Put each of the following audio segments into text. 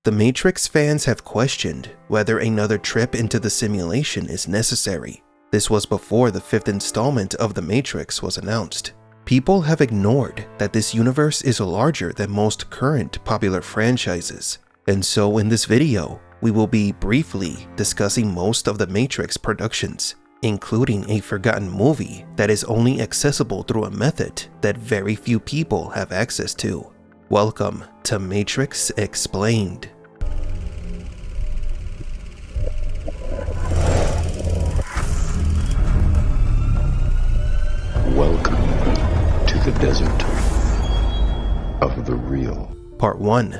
The Matrix fans have questioned whether another trip into the simulation is necessary. This was before the 5th installment of The Matrix was announced. People have ignored that this universe is larger than most current popular franchises, and so in this video, we will be briefly discussing most of the Matrix productions, including a forgotten movie that is only accessible through a method that very few people have access to. Welcome to Matrix Explained. Welcome to the desert of the real. Part 1.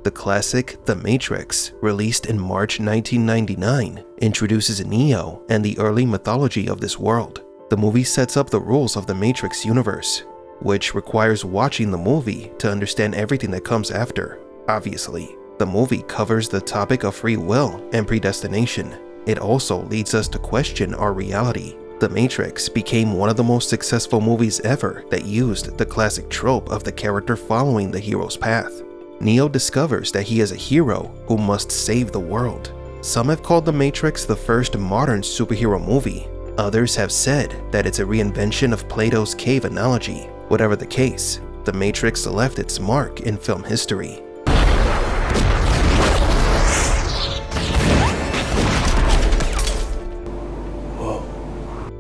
The classic The Matrix, released in March 1999, introduces Neo and the early mythology of this world. The movie sets up the rules of the Matrix universe, which requires watching the movie to understand everything that comes after. Obviously, the movie covers the topic of free will and predestination. It also leads us to question our reality. The Matrix became one of the most successful movies ever that used the classic trope of the character following the hero's path. Neo discovers that he is a hero who must save the world. Some have called The Matrix the first modern superhero movie. Others have said that it's a reinvention of Plato's cave analogy. Whatever the case, The Matrix left its mark in film history.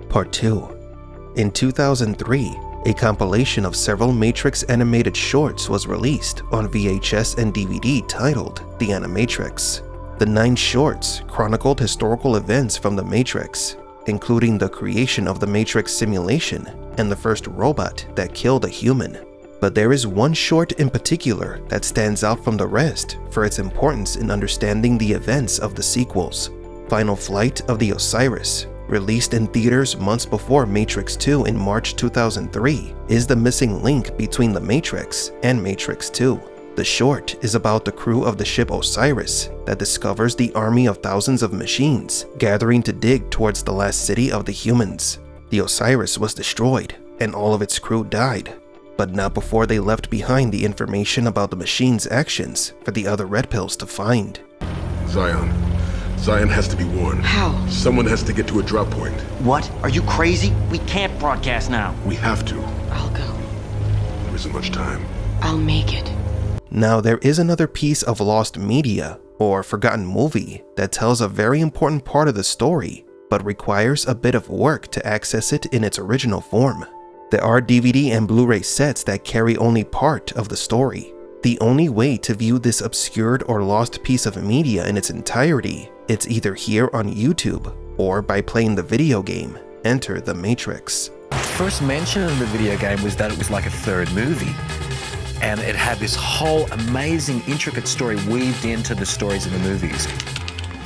Part 2. In 2003, a compilation of several Matrix animated shorts was released on VHS and DVD titled The Animatrix. The 9 shorts chronicled historical events from The Matrix, including the creation of the Matrix simulation and the first robot that killed a human. But there is one short in particular that stands out from the rest for its importance in understanding the events of the sequels. Final Flight of the Osiris, released in theaters months before Matrix 2 in March 2003, is the missing link between The Matrix and Matrix 2. The short is about the crew of the ship Osiris that discovers the army of thousands of machines gathering to dig towards the last city of the humans. The Osiris was destroyed and all of its crew died, but not before they left behind the information about the machine's actions for the other Red Pills to find. Zion has to be warned. How? Someone has to get to a drop point. What? Are you crazy? We can't broadcast now. We have to. I'll go. There isn't much time. I'll make it. Now, there is another piece of lost media, or forgotten movie, that tells a very important part of the story, but requires a bit of work to access it in its original form. There are DVD and Blu-ray sets that carry only part of the story. The only way to view this obscured or lost piece of media in its entirety, it's either here on YouTube or by playing the video game, Enter the Matrix. First mention of the video game was that it was like a third movie, and it had this whole amazing, intricate story weaved into the stories in the movies.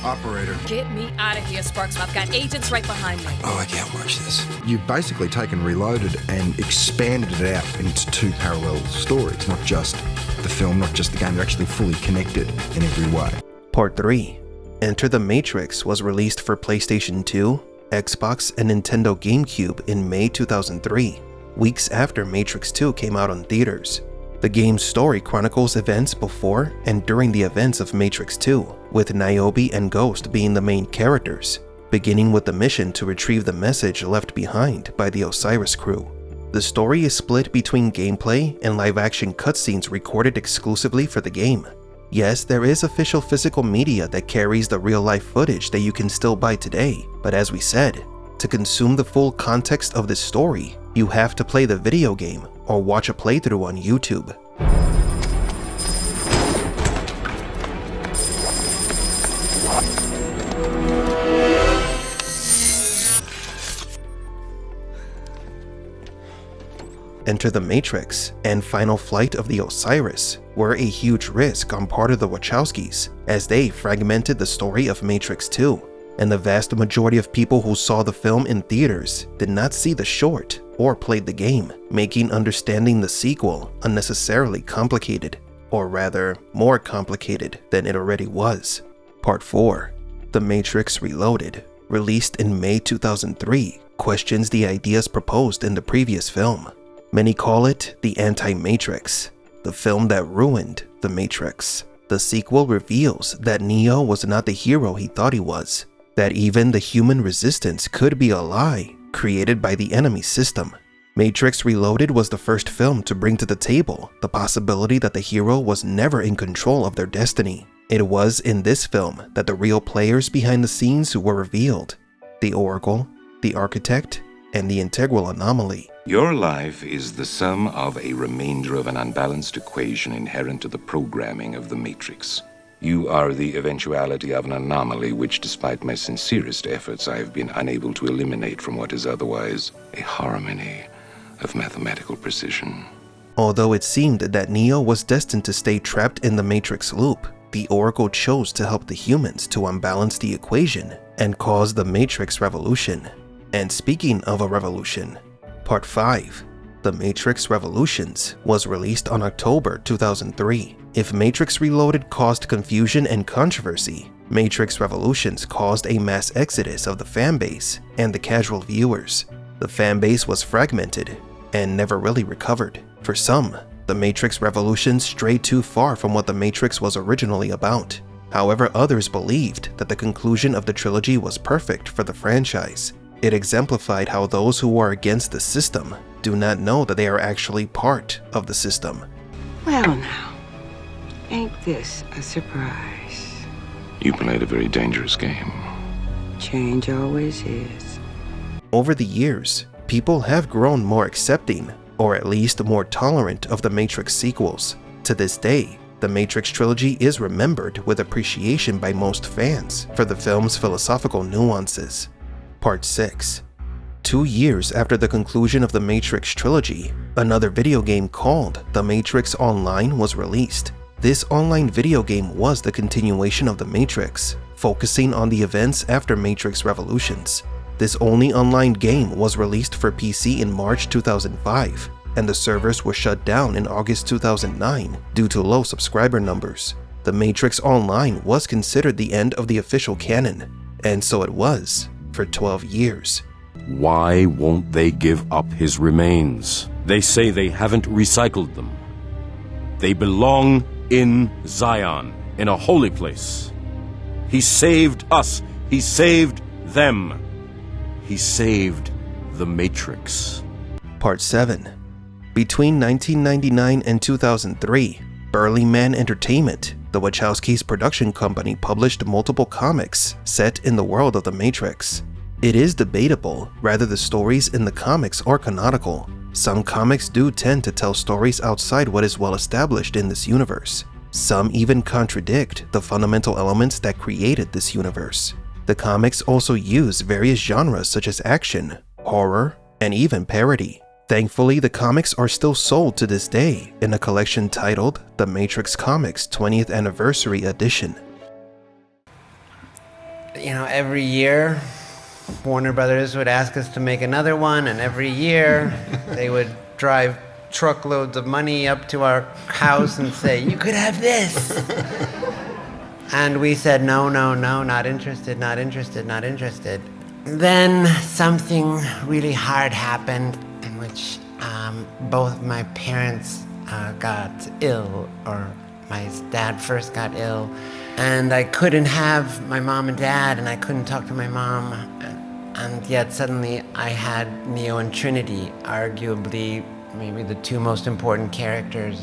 Operator. Get me out of here, Sparks. I've got agents right behind me. Oh, I can't watch this. You've basically taken Reloaded and expanded it out into 2 parallel stories, not just the film, not just the game. They're actually fully connected in every way. Part 3. Enter the Matrix was released for PlayStation 2, Xbox, and Nintendo GameCube in May 2003, weeks after Matrix 2 came out on theaters. The game's story chronicles events before and during the events of Matrix 2, with Niobe and Ghost being the main characters, beginning with the mission to retrieve the message left behind by the Osiris crew. The story is split between gameplay and live-action cutscenes recorded exclusively for the game. Yes, there is official physical media that carries the real-life footage that you can still buy today, but as we said, to consume the full context of this story, you have to play the video game or watch a playthrough on YouTube. Enter the Matrix and Final Flight of the Osiris were a huge risk on part of the Wachowskis, as they fragmented the story of Matrix 2, and the vast majority of people who saw the film in theaters did not see the short or played the game, making understanding the sequel unnecessarily complicated, or rather, more complicated than it already was. Part 4. The Matrix Reloaded, released in May 2003, questions the ideas proposed in the previous film. Many call it the Anti-Matrix, the film that ruined The Matrix. The sequel reveals that Neo was not the hero he thought he was, that even the human resistance could be a lie created by the enemy system. Matrix Reloaded was the first film to bring to the table the possibility that the hero was never in control of their destiny. It was in this film that the real players behind the scenes were revealed: the Oracle, the Architect, and the Integral Anomaly. Your life is the sum of a remainder of an unbalanced equation inherent to the programming of the Matrix. You are the eventuality of an anomaly which, despite my sincerest efforts, I have been unable to eliminate from what is otherwise a harmony of mathematical precision. Although it seemed that Neo was destined to stay trapped in the Matrix loop, the Oracle chose to help the humans to unbalance the equation and cause the Matrix Revolution. And speaking of a revolution, Part 5, The Matrix Revolutions, was released on October 2003. If Matrix Reloaded caused confusion and controversy, Matrix Revolutions caused a mass exodus of the fanbase and the casual viewers. The fanbase was fragmented and never really recovered. For some, The Matrix Revolutions strayed too far from what The Matrix was originally about. However, others believed that the conclusion of the trilogy was perfect for the franchise. It exemplified how those who are against the system do not know that they are actually part of the system. Well now, ain't this a surprise? You played a very dangerous game. Change always is. Over the years, people have grown more accepting, or at least more tolerant of the Matrix sequels. To this day, the Matrix trilogy is remembered with appreciation by most fans for the film's philosophical nuances. Part 6. 2 years after the conclusion of the Matrix trilogy, another video game called The Matrix Online was released. This online video game was the continuation of The Matrix, focusing on the events after Matrix Revolutions. This only online game was released for PC in March 2005, and the servers were shut down in August 2009 due to low subscriber numbers. The Matrix Online was considered the end of the official canon, and so it was for 12 years. Why won't they give up his remains? They say they haven't recycled them. They belong in Zion, in a holy place. He saved us. He saved them. He saved the Matrix. Part 7. Between 1999 and 2003, Burly Man Entertainment, the Wachowskis' production company, published multiple comics set in the world of the Matrix. It is debatable whether the stories in the comics are canonical. Some comics do tend to tell stories outside what is well established in this universe. Some even contradict the fundamental elements that created this universe. The comics also use various genres such as action, horror, and even parody. Thankfully, the comics are still sold to this day in a collection titled The Matrix Comics 20th Anniversary Edition. You know, every year, Warner Brothers would ask us to make another one, and every year they would drive truckloads of money up to our house and say, "You could have this." And we said, no, not interested, not interested, not interested. Then something really hard happened in which both my parents got ill, or my dad first got ill, and I couldn't have my mom and dad, and I couldn't talk to my mom, and yet suddenly I had Neo and Trinity, arguably maybe the two most important characters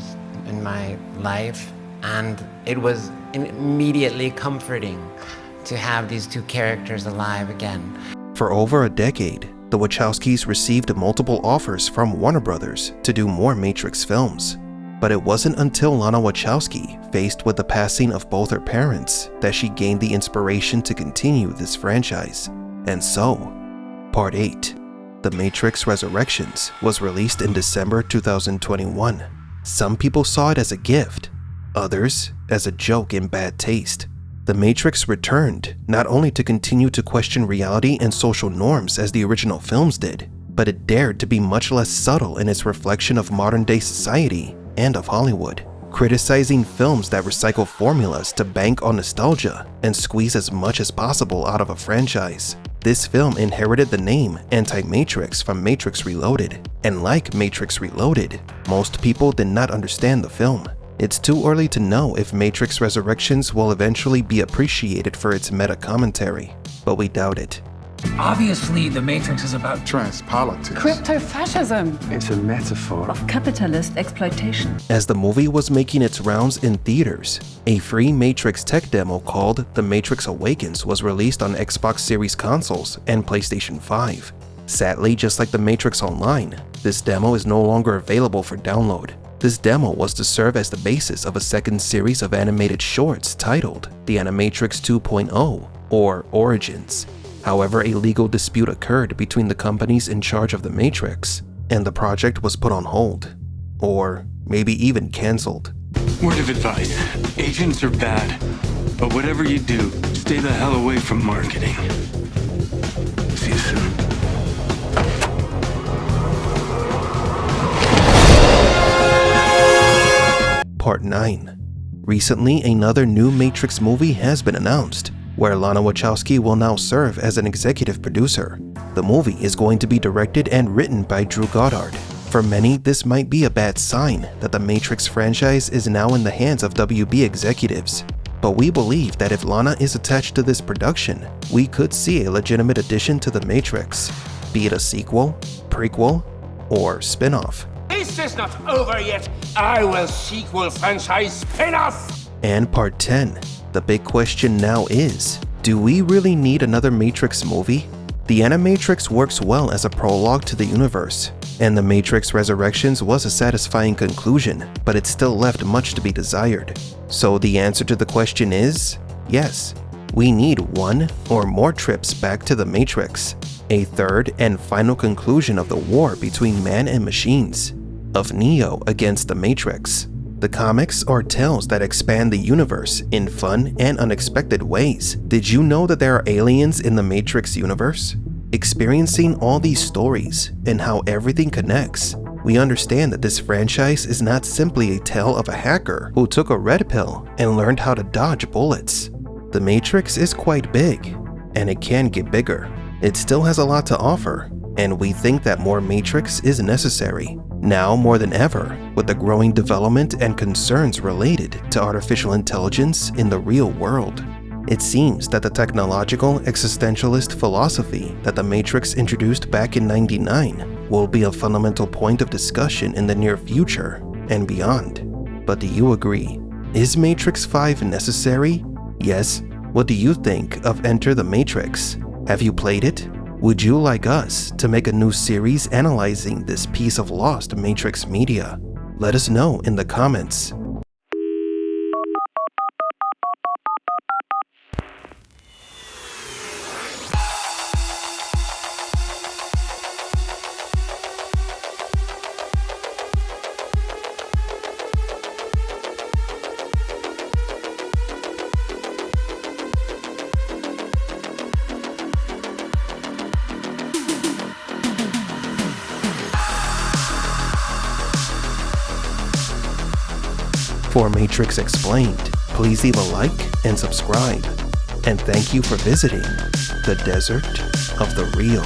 in my life, and it was immediately comforting to have these two characters alive again. For over a decade, the Wachowskis received multiple offers from Warner Brothers to do more Matrix films. But it wasn't until Lana Wachowski, faced with the passing of both her parents, that she gained the inspiration to continue this franchise. And so, Part 8, The Matrix Resurrections, was released in December 2021. Some people saw it as a gift, others as a joke in bad taste. The Matrix returned not only to continue to question reality and social norms as the original films did, but it dared to be much less subtle in its reflection of modern-day society and of Hollywood, criticizing films that recycle formulas to bank on nostalgia and squeeze as much as possible out of a franchise. This film inherited the name Anti-Matrix from Matrix Reloaded, and like Matrix Reloaded, most people did not understand the film. It's too early to know if Matrix Resurrections will eventually be appreciated for its meta-commentary, but we doubt it. Obviously, The Matrix is about transpolitics. Crypto-fascism. It's a metaphor of capitalist exploitation. As the movie was making its rounds in theaters, a free Matrix tech demo called The Matrix Awakens was released on Xbox Series consoles and PlayStation 5. Sadly, just like The Matrix Online, this demo is no longer available for download. This demo was to serve as the basis of a second series of animated shorts titled The Animatrix 2.0 or Origins. However, a legal dispute occurred between the companies in charge of The Matrix, and the project was put on hold, or maybe even cancelled. Word of advice, agents are bad, but whatever you do, stay the hell away from marketing. See you soon. Part 9. Recently, another new Matrix movie has been announced, where Lana Wachowski will now serve as an executive producer. The movie is going to be directed and written by Drew Goddard. For many, this might be a bad sign that the Matrix franchise is now in the hands of WB executives. But we believe that if Lana is attached to this production, we could see a legitimate addition to the Matrix, be it a sequel, prequel, or spin-off. This is not over yet. I will sequel franchise spin-off. And Part 10. The big question now is, do we really need another Matrix movie? The Animatrix works well as a prologue to the universe, and The Matrix Resurrections was a satisfying conclusion, but it still left much to be desired. So the answer to the question is, yes, we need one or more trips back to the Matrix, a third and final conclusion of the war between man and machines, of Neo against the Matrix. The comics are tales that expand the universe in fun and unexpected ways. Did you know that there are aliens in the Matrix universe? Experiencing all these stories and how everything connects, we understand that this franchise is not simply a tale of a hacker who took a red pill and learned how to dodge bullets. The Matrix is quite big, and it can get bigger. It still has a lot to offer, and we think that more Matrix is necessary. Now more than ever, with the growing development and concerns related to artificial intelligence in the real world. It seems that the technological existentialist philosophy that the Matrix introduced back in '99 will be a fundamental point of discussion in the near future and beyond. But do you agree? Is Matrix 5 necessary? Yes? What do you think of Enter the Matrix? Have you played it? Would you like us to make a new series analyzing this piece of lost Matrix media? Let us know in the comments. For Matrix Explained, please leave a like and subscribe. And thank you for visiting the Desert of the Real.